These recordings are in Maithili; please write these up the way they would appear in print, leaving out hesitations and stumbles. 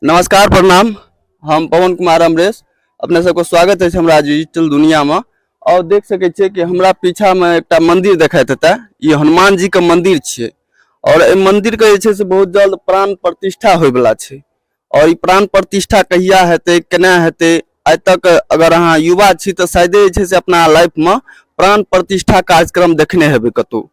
नमस्कार प्रणाम। हम पवन कुमार अमरेश अपने सबको स्वागत है हमरा डिजिटल दुनिया में। और देख सके छे कि हमरा पीछा में एक मंदिर देखाइत हेता। ये हनुमान जी का मंदिर छे और ए मंदिर के जे छे से बहुत जल्द प्राण प्रतिष्ठा होय वाला छे। और ई प्राण प्रतिष्ठा कहिया हेते केना हेते आज तक अगर अहाँ युवा छी तो शायद जे छे से अपना लाइफ में प्राण प्रतिष्ठा कार्यक्रम देखने हेबे कतौ।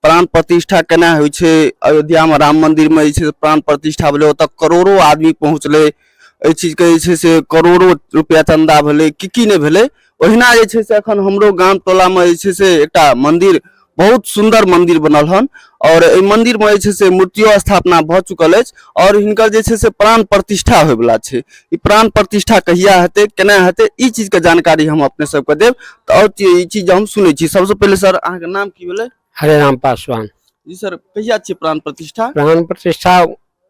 प्राण प्रतिष्ठा केना होइ छै अयोध्या में राम मंदिर में जे छै प्राण प्रतिष्ठा भेलै ओतऽ करोड़ों आदमी पहुँचलै। एहि चीज के जे छै से करोड़ों रुपया चंदा भेलै की नहि भेलै। ओहिना जे छै से अखन हमरो गाम टोला में जे छै से एकटा मंदिर बहुत सुंदर मंदिर बनल हन और एहि मंदिर में जे छै से मूर्तियो स्थापना भऽ चुकल अछि और हिनकर जे छै से प्राण प्रतिष्ठा होय वाला छै। ई प्राण प्रतिष्ठा कहिया हेतै केना हेतै ई चीज के जानकारी हम अपने सबके देब। तऽ और ई चीज हम सुनै छी। सबसे पहले सर अहाँ के नाम की भेलै? हरे राम पासवान। जी सर कहिया छै प्राण प्रतिष्ठा? प्राण प्रतिष्ठा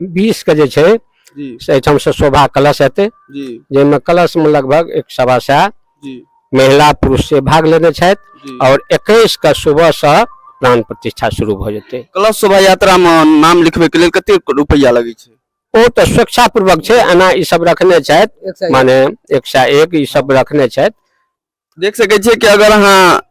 20 के जे छै जी से एहिठाम से शोभा कलश हेतै जी जाहिमे कलश में लगभग 125 जी महिला पुरुष से भाग लेने छथि जी। और 21 का सुबह से प्राण प्रतिष्ठा शुरू भ जेतै। कलश शोभा यात्रा में नाम लिखबे के लेल कते रुपया लगे छै? ओ तो स्वेच्छा पूर्वक छै एना ई सब रखने छथि माने 101 ई सब रखने छथि। देख सके छिए कि अगर अहाँ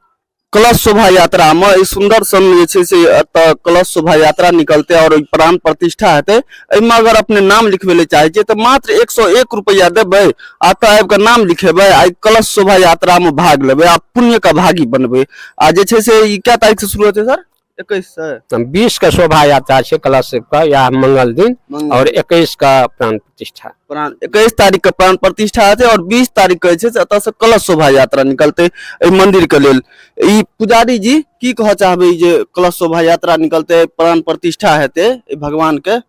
कलश शोभा यात्रा में ई सुंदर सन जे छै से एतऽ कलश शोभा यात्रा निकलते और प्राण प्रतिष्ठा हेतै। एहिमे अगर अपने नाम लिखबे ले चाहे छिए तो मात्र 101 रुपया देबै आ तऽ आबि कऽ नाम लिखेबै आ कलश शोभा यात्रा में भाग लेबै आ पुण्य का भागी बनबै। आ जे छै से ई क्या तारीख से शुरू होते सर? 21 से 20 का शोभा यात्रा छै कलश का या मंगल दिन और 21 का प्राण प्रतिष्ठा। प्राण 21 तारीख का प्राण प्रतिष्ठा हेतै और 20 तारीख के छै से एतऽ से कलश शोभा यात्रा निकलते एहि मंदिर के लेल। ई पुजारी जी की कह चाहबै जे कलश शोभा यात्रा निकलते प्राण प्रतिष्ठा हेतै भगवान के?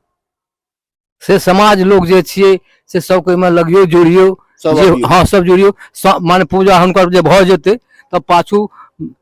से समाज लोग जे छिए से सब के में लगियो जोड़ियो सब जे अबियौ। हाँ सब जोड़ियो माने पूजा हुनकर जे भ जेते तब पाछू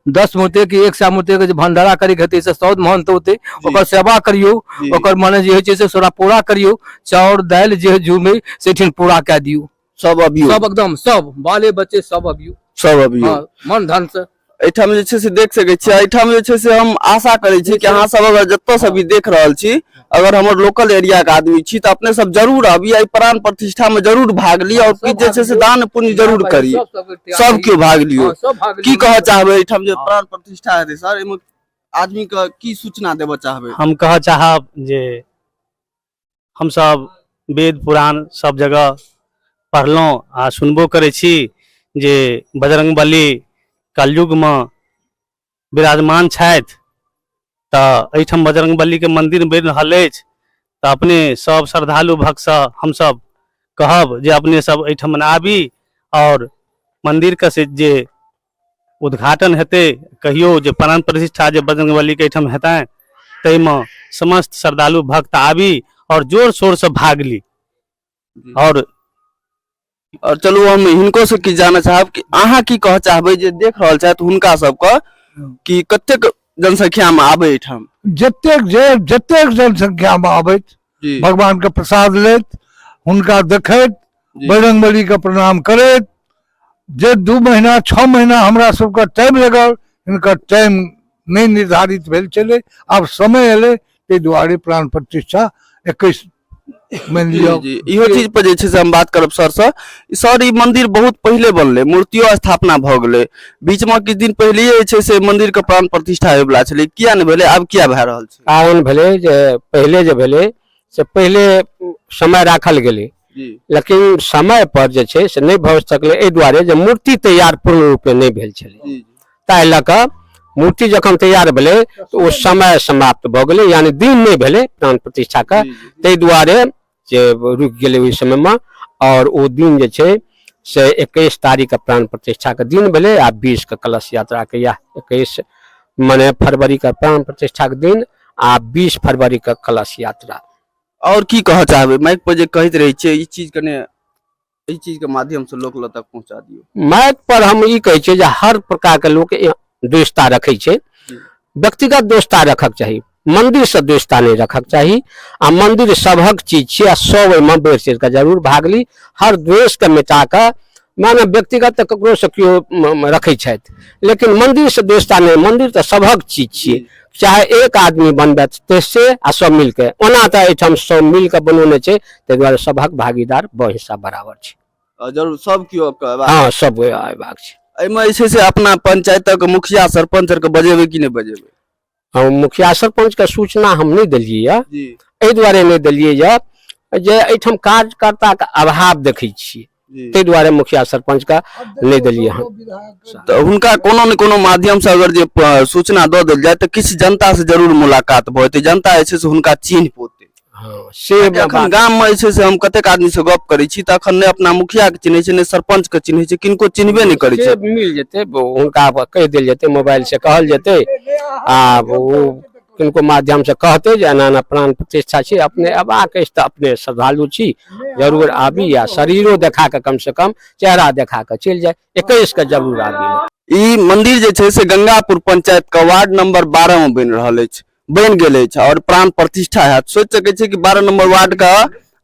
10 मूर्ति की 100 मूर्ति के जे भंडारा करे के हेतै से 100 महंत होते ओकर सेवा करियो जी। ओकर माने जे होइ छै से सोरा पूरा करियो चाउर दाल जे जुमे से ठिन पूरा कऽ दियो। सब अबियो सब एकदम सब बाले बच्चे सब अबियो सब अबियो। हाँ मन धन से एठाम जे छै से देख सके छियै। एठाम जे छै से हम आशा करे छी कि अहाँ सब अगर जत्तो से भी देख रहल छी अगर हमर लोकल एरिया के आदमी छी तो अपने सब जरूर आबी आई प्राण प्रतिष्ठा में जरूर भाग ली और किछ जे छै से दान पुण्य जरूर करी। सब क्यों भाग लियो। की कह चाहबे एठाम जे प्राण प्रतिष्ठा हेतै सर एमे आदमी के की सूचना देबो चाहबे? हम कह चाहब जे हम सब वेद पुराण सब जगह पढ़लहुँ आ सुनबो करे छी जे बजरंगबली कलयुग में विराजमान छथि। तऽ एहिठाम बजरंगबली के मंदिर बनि रहल अछि तऽ अपने सब श्रद्धालु भक्त से हम सब कहब जे अपने सब एहिठाम आबी और मंदिर के से जे उद्घाटन हेतै कहियो जे प्राण प्रतिष्ठा जे बजरंगबली के एहिठाम हेतै ताहिमे समस्त श्रद्धालु भक्त आबी और जोर शोर से भाग ली। और चलू हम हिनको से की जानना चाहब कि अहाँ की कह चाहबै जे देख रहल छथि हुनका सबके कि कतेक जनसंख्या में आबे एठाम? जतेक जनसंख्या में आबैत जी भगवान के प्रसाद लेत हुनका देखैत जी। बजरंगबली के प्रणाम करैत जे 2 महीना 6 महीना हमरा सबके टाइम लगल इनका टाइम नहीं निर्धारित भेल चले आब समय एले ते दुआरे प्राण प्रतिष्ठा 21 मान लियो। जी इहो चीज पर जे छै से हम बात करब सर से। सर ई मंदिर बहुत पहले बनले मूर्तियो स्थापना भ गेलै बीच में किछ दिन पहले जे छै से मंदिर के प्राण प्रतिष्ठा होय वाला छलै किया ने भेलै आब किया भए रहल छै? कारण भेलै जे पहले जे भेलै से पहले समय राखल गेलै जी लेकिन समय पर जे छै से नहीं भऽ सकलै एहि दुआरे जे मूर्ति तैयार पूर्ण रूप में नहीं भेल छलै। जी ताहि लऽ कऽ मूर्ति जखन तैयार भेलै तो ओ समय समाप्त भऽ गेलै यानी दिन नहीं भेलै प्राण प्रतिष्ठा का जी। ताहि दुआरे जे रुकि गेलै ओहि समय में और ओ दिन जे छै से 21 तारीख के प्राण प्रतिष्ठा के दिन भेलै आ 20 के कलश यात्रा के या 21 माने फरवरी का प्राण प्रतिष्ठा के दिन आ 20 फरवरी का कलश यात्रा। और की कह चाहबे माइक पर जे कहैत रहे छियै ई चीज कने ई चीज के माध्यम से लोक तक पहुंचा दियो। माइक पर हम ई कहै छियै जे हर प्रकार के लोक दोस्ता रखै छै व्यक्तिगत दोस्ता रखक चाही मंदिर से दोस्ता नहीं रखक चाही आ मंदिर सबहक चीज छै आ सब एहिमे बढ़ि चढ़ि कऽ जरूर भाग ली। हर द्वेष के मिटा कऽ माने व्यक्तिगत तऽ ककरो से केओ रखै छथि लेकिन मंदिर से दोस्ता नहीं मंदिर तऽ सबहक चीज छियै चाहे एक आदमी बनबे से आ सब मिलके ओना तऽ एहिठाम सब मिलके बनौने छै, ताहि दुआरे सभक भागीदार हिस्सा बराबर छै। जरूर सब केओ कहबा हाँ सब अयबाक छै। एहिमे जे छै से अपना पंचायतक मुखिया सरपंच आर के बजेबै कि नहि बजेबै? हम मुखिया सरपंच के सूचना हम नहीं दिलियै यऽ, जी एहि दुआरे नहीं दिलियै यऽ जे एहिठाम कार्यकर्ता के अभाव देखै छियै, जी। ताहि दुआरे मुखिया सरपंच का नहीं दिलियै हम। तऽ हुनका कोनो ने कोनो माध्यम से अगर जे सूचना दऽ देल जाय तऽ किछु जनता से जरूर मुलाकात भऽ जेतै, जनता जे छै से हुनका चिन्ह पोतै। हाँ से अखन गाम में जे छै से हम कतेक आदमी से गप करै छी तऽ अखन ने अपना मुखिया के चिन्है छै ने सरपंच के चिन्है छै, किनको चिन्हबे नहीं करै छै। मिल जेतै, हुनका कहि देल जेतै, मोबाइल से कहल जेतै आ वो किनको माध्यम से कहते जे एना एना प्राण प्रतिष्ठा छी, अपने अबाक अछि तऽ अपने श्रद्धालु छी, जरूर आबी या शरीरो देखा के कम से कम चेहरा देखा के चलि जाए, 21 के जरूर आबी। ई मंदिर जे छै से गंगापुर पंचायत का वार्ड नंबर 12 में बनि रहल अछि, बनि गेल अछि और प्राण प्रतिष्ठा हैत। सोचि सकै छै कि 12 नंबर वार्ड का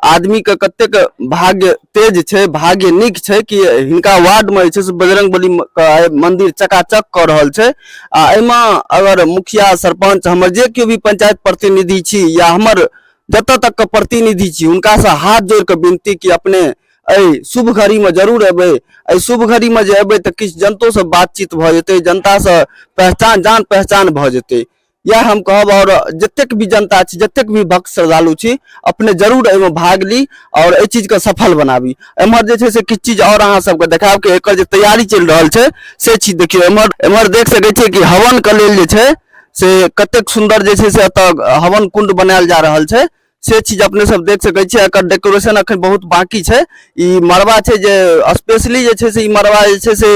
आदमी के कतेक भाग्य तेज छै, भाग्य नीक छै कि हिनका वार्ड में जे छै से बजरंगबली के मंदिर चकाचक कऽ रहल छै। आ एहिमे अगर मुखिया सरपंच हमर जे केओ भी पंचायत प्रतिनिधि छी या हमर जतऽ तक के प्रतिनिधि छी हुनका से हाथ जोड़ के विनती कि अपने एहि शुभ घड़ी में जरूर एबै। एहि शुभ घड़ी में जे एबै तऽ किछु जनतो से बातचीत भऽ जेतै, जनता से पहचान जान पहचान भऽ जेतै। यह हम कहब और जतेक भी जनता छी, जतेक भी भक्त श्रद्धालु छी, अपने जरूर एहिमे भाग ली और एहि चीज के सफल बनाबी। एम्हर जे छै से किछु चीज और अहाँ सबके देखाब कि एकर जे तैयारी चलि रहल छै से चीज देखियौ। एम्हर देख सकै छियै कि हवन के लेल जे छै से कतेक सुंदर जे छै से एतऽ हवन कुंड बनायल जा रहल छै, से चीज अपने सब देख सकै छियै। एकर डेकोरेशन अखन बहुत बाकी छै। ई मरबा छै जे स्पेशली जे छै से ई मरबा जे छै से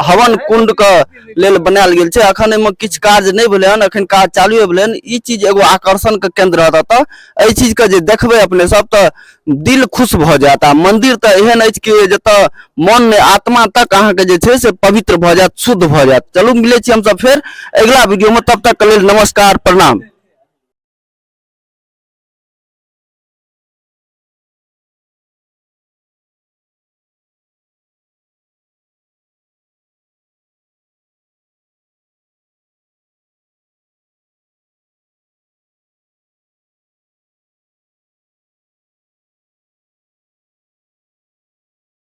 हवन कुंड के लेल बनायल गेल छै। अखन एहिमे किछु काज नहि भेलै हन, अखन काज चालू भेलै हन। ई चीज एगो आकर्षण के केंद्र रहत एतऽ। एहि चीज के जे देखबै अपने सब तऽ दिल खुश भऽ जायत। आ मंदिर तऽ एहन अछि कि जतऽ मन ने आत्मा तक अहाँके जे छै से पवित्र भऽ जायत, शुद्ध भऽ जायत। चलू मिलै छी हमसब फेर अगिला वीडियो में, तब तक के लेल नमस्कार प्रणाम।